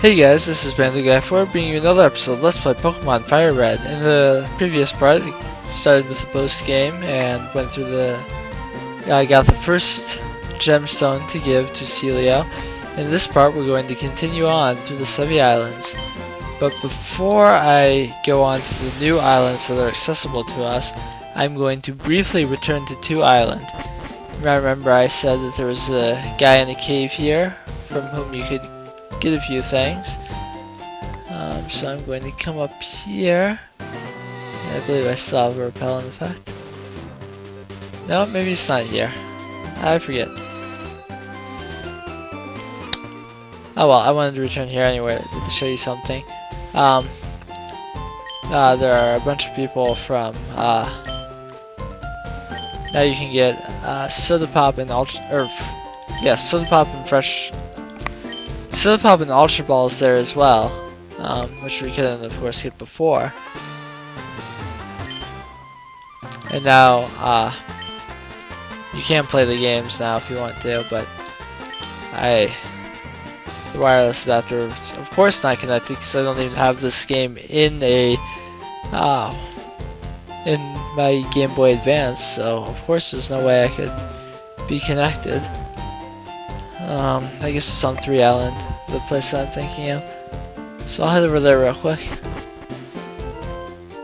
Hey guys, this is Guy4 bringing you another episode of Let's Play Pokemon FireRed. In the previous part, we started with the post game and went through I got the first gemstone to give to Celio. In this part, we're going to continue on through the 7 islands. But before I go on to the new islands that are accessible to us, I'm going to briefly return to 2 Island. Remember I said that there was a guy in a cave here from whom you could get a few things. So I'm going to come up here. I believe I still have a repellent effect. No, maybe it's not here. I forget. Oh well, I wanted to return here anyway to show you something. There are a bunch of people from now you can get soda pop and soda pop and fresh soda pop and ultra balls there as well, which we couldn't of course get before. And now you can play the games now if you want to, but the wireless adapter of course not connected because I don't even have this game in my Game Boy Advance, so of course there's no way I could be connected. I guess it's on 3 Island, the place that I'm thinking of. So I'll head over there real quick.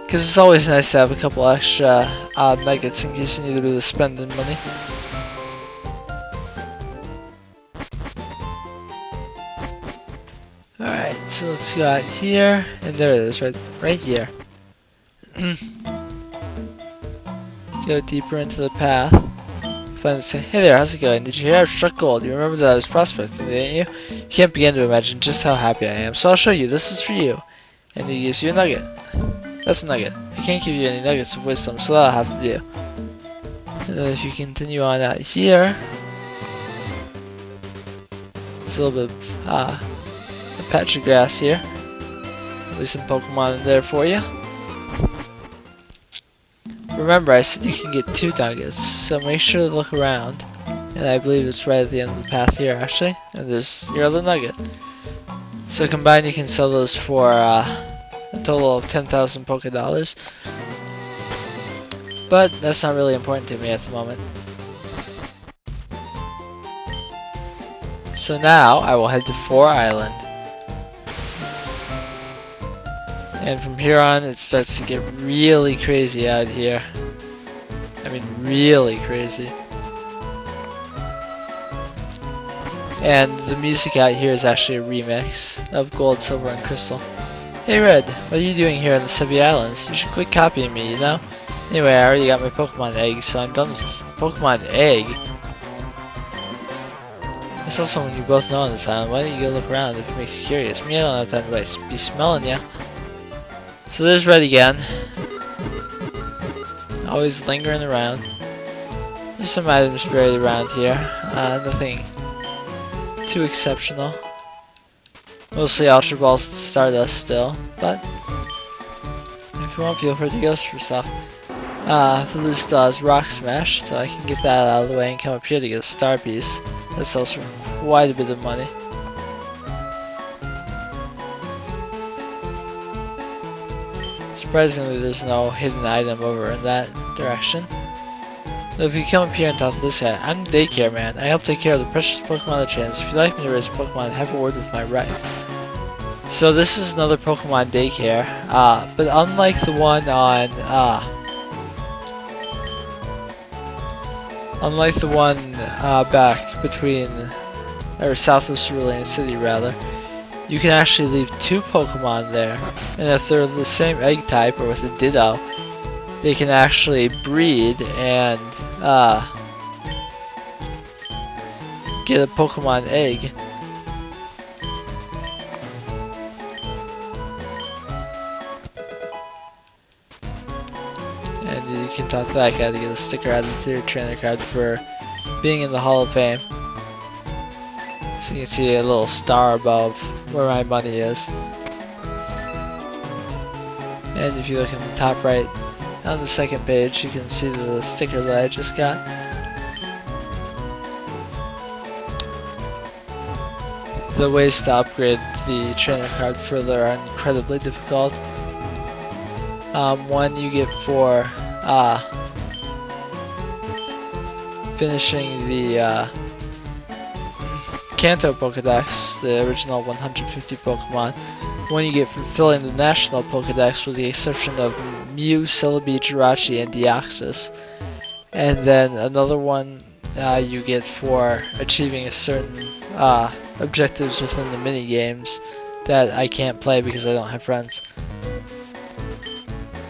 Because it's always nice to have a couple extra nuggets in case you need a bit of spending money. Alright, so let's go out here, and there it is, right here. Go deeper into the path. Find this thing. Hey there, how's it going? Did you hear I've struck gold? You remember that I was prospecting, didn't you? You can't begin to imagine just how happy I am. So I'll show you. This is for you. And he gives you a nugget. That's a nugget. I can't give you any nuggets of wisdom, so that'll have to do. And then if you continue on out here, there's a little bit of a patch of grass here. There'll be some Pokemon in there for you. Remember, I said you can get 2 nuggets, so make sure to look around. And I believe it's right at the end of the path here, actually. And there's your other nugget. So combined, you can sell those for a total of 10,000 Poké Dollars. But that's not really important to me at the moment. So now, I will head to 4 Island. And from here on, it starts to get really crazy out here. I mean, really crazy. And the music out here is actually a remix of Gold, Silver, and Crystal. Hey Red, what are you doing here on the 7 Islands? You should quit copying me, you know? Anyway, I already got my Pokemon egg, so I'm done with this. Pokemon egg? I saw someone you both know on this island. Why don't you go look around if it makes you curious? Me, I don't have time to be smelling ya. So there's Red again. Always lingering around. There's some items buried around here. Nothing too exceptional. Mostly Ultra Balls and Stardust still, but if you want, feel free to go for stuff. Blue still has Rock Smash, so I can get that out of the way and come up here to get a Star Piece. That sells for quite a bit of money. Surprisingly, there's no hidden item over in that direction. Though if you come up here and talk to this guy, I'm the daycare man. I help take care of the precious Pokemon of the chance. If you'd like me to raise Pokemon, have a word with my wife. So this is another Pokemon daycare, but unlike the one on, back between, or south of Cerulean City rather, you can actually leave 2 Pokemon there, and if they're the same egg type or with a Ditto, they can actually breed and get a Pokemon egg. And you can talk to that guy to get a sticker added to your trainer card for being in the Hall of Fame. So you can see a little star above where my money is. And if you look in the top right, on the second page, you can see the sticker that I just got. the ways to upgrade the trainer card further are incredibly difficult. One you get for finishing the Kanto Pokedex, the original 150 Pokemon. One you get for filling the National Pokedex with the exception of Mew, Celebi, Jirachi, and Deoxys. And then another one you get for achieving a certain objectives within the mini games that I can't play because I don't have friends.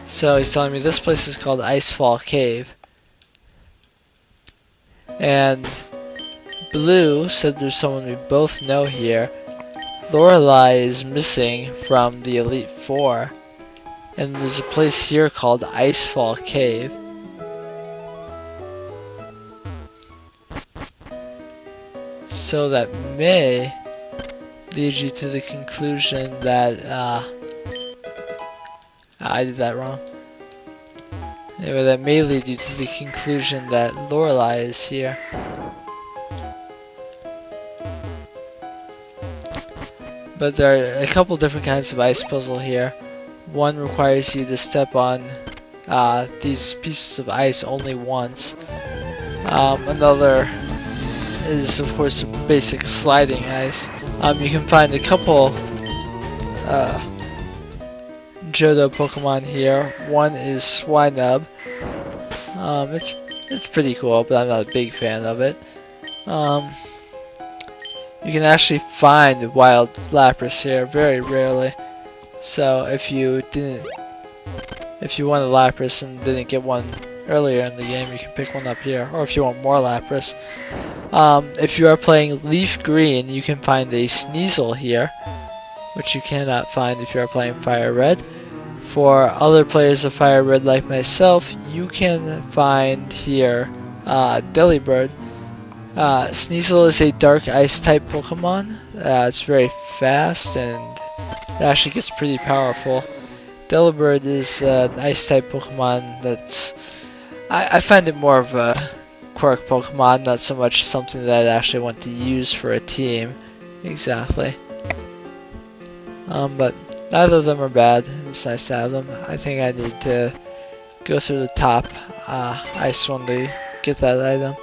So he's telling me this place is called Icefall Cave. And Blue said there's someone we both know here. Lorelei is missing from the Elite Four. And there's a place here called Icefall Cave. So that may lead you to the conclusion that I did that wrong. Anyway, that may lead you to the conclusion that Lorelei is here. But there are a couple different kinds of ice puzzle here. One requires you to step on these pieces of ice only once. Another is, of course, basic sliding ice. You can find a couple Johto Pokemon here. One is Swinub. It's pretty cool, but I'm not a big fan of it. You can actually find wild Lapras here very rarely. So if you want a Lapras and didn't get one earlier in the game, you can pick one up here. Or if you want more Lapras. If you are playing Leaf Green, you can find a Sneasel here, which you cannot find if you are playing FireRed. For other players of FireRed like myself, you can find here Delibird. Sneasel is a dark ice type Pokemon. It's very fast and it actually gets pretty powerful. Delibird is an ice type Pokemon that's... I find it more of a quirk Pokemon, not so much something that I actually want to use for a team. Exactly. But neither of them are bad. It's nice to have them. I think I need to go through the top ice one to get that item.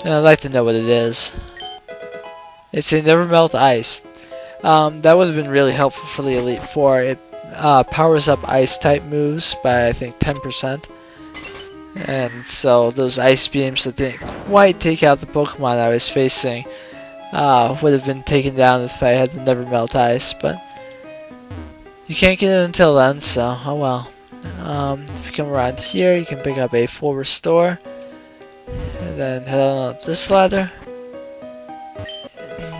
And I'd like to know what it is. It's a Never Melt Ice. That would have been really helpful for the Elite Four. It powers up ice type moves by I think 10%. And so those ice beams that didn't quite take out the Pokemon I was facing would have been taken down if I had the Never Melt Ice, but you can't get it until then, so oh well. If you come around here, you can pick up a full restore, and then head on up this ladder,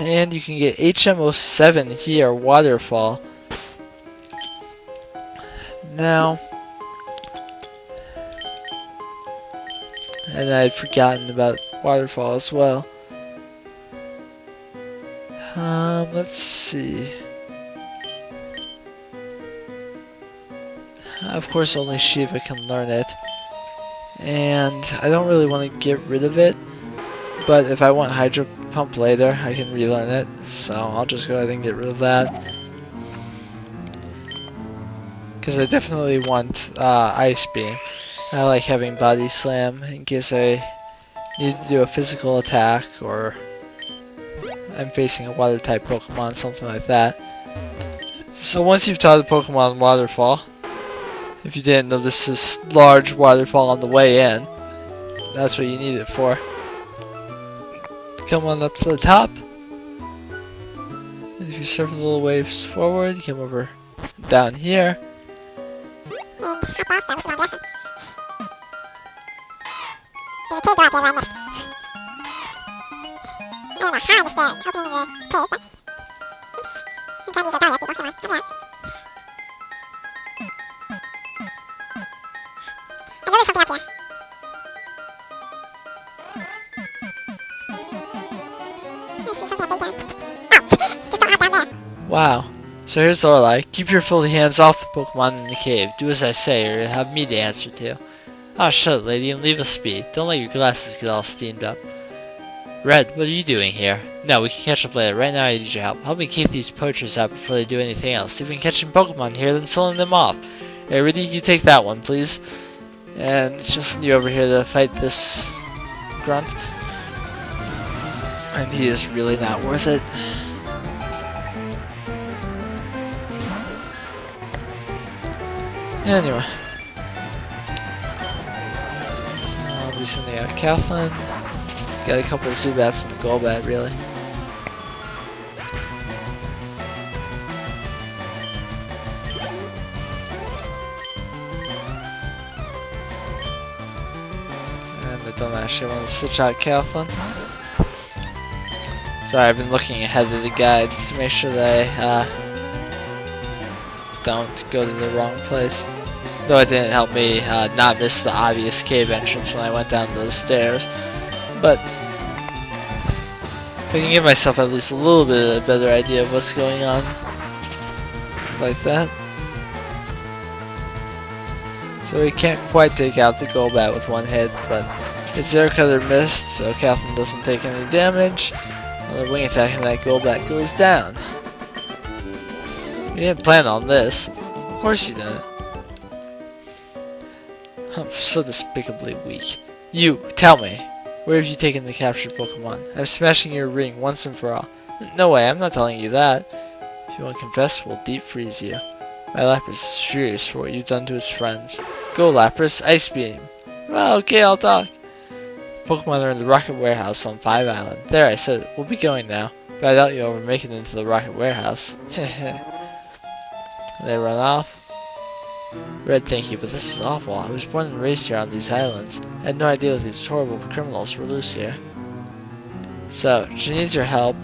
and you can get HM07 here, Waterfall. Now, and I had forgotten about Waterfall as well. Let's see. Of course, only Shiva can learn it. And I don't really want to get rid of it. But if I want Hydro Pump later, I can relearn it. So I'll just go ahead and get rid of that. Because I definitely want Ice Beam. I like having Body Slam in case I need to do a physical attack or I'm facing a water type Pokemon, something like that. So once you've taught a Pokemon Waterfall, if you didn't know, this is large waterfall on the way in. That's what you need it for. Come on up to the top. And if you surf a little waves forward, you come over down here. And hop off down this one direction. There's a cave door up here that I missed. I don't know how I missed the opening of the cave, but... Oops. I'm trying to use our barrier, people. Come on, help me out. I know there's something up here. I see something up way down. Oh! Just don't hop down there. Wow. So here's Lorelei. Keep your filthy hands off the Pokemon in the cave. Do as I say, or you'll have me to answer to. Ah, shut it, lady, and leave us be. Don't let your glasses get all steamed up. Red, what are you doing here? No, we can catch up later. Right now I need your help. Help me keep these poachers out before they do anything else. If we can catch some Pokemon here, then selling them off. Hey, Rudy, you take that one, please. And just you over here to fight this grunt. And he is really not worth it. Anyway. I'll be sending out Kathleen. Got a couple of Zubats in the Golbat, really. And I don't actually want to switch out Kathleen. Sorry, I've been looking ahead of the guide to make sure that I don't go to the wrong place. Though it didn't help me not miss the obvious cave entrance when I went down those stairs. But if I can give myself at least a little bit of a better idea of what's going on, like that. So we can't quite take out the Golbat with one hit, but its air cutter missed, so Kathleen doesn't take any damage. Another wing attack and that Golbat goes down. We didn't plan on this. Of course you didn't. I'm so despicably weak. You, tell me. Where have you taken the captured Pokemon? I'm smashing your ring once and for all. No way, I'm not telling you that. If you won't confess, we'll deep freeze you. My Lapras is furious for what you've done to its friends. Go Lapras, Ice Beam! Well, okay, I'll talk. Pokemon are in the Rocket Warehouse on 5 Island. There, I said it. We'll be going now. But I doubt you'll ever make it into the Rocket Warehouse. Heh. They run off. Red, thank you, but this is awful. I was born and raised here on these islands. I had no idea that these horrible criminals were loose here. So, she needs your help.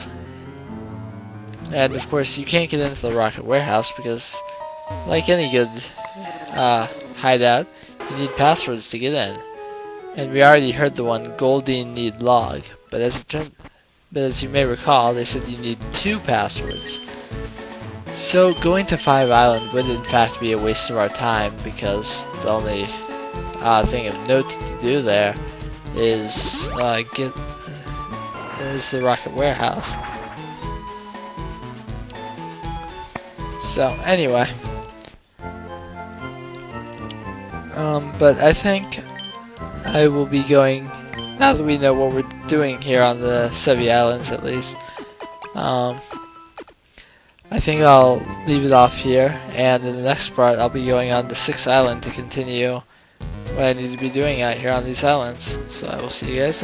And of course, you can't get into the Rocket Warehouse because, like any good hideout, you need passwords to get in. And we already heard the one Goldeen need log, but as you may recall, they said you need 2 passwords. So going to 5 Island would in fact be a waste of our time because the only thing of note to do there is the Rocket Warehouse. So anyway, but I think I will be going, now that we know what we're doing here on the Sevi Islands at least, I think I'll leave it off here, and in the next part I'll be going on to 6 Island to continue what I need to be doing out here on these islands. So I will see you guys.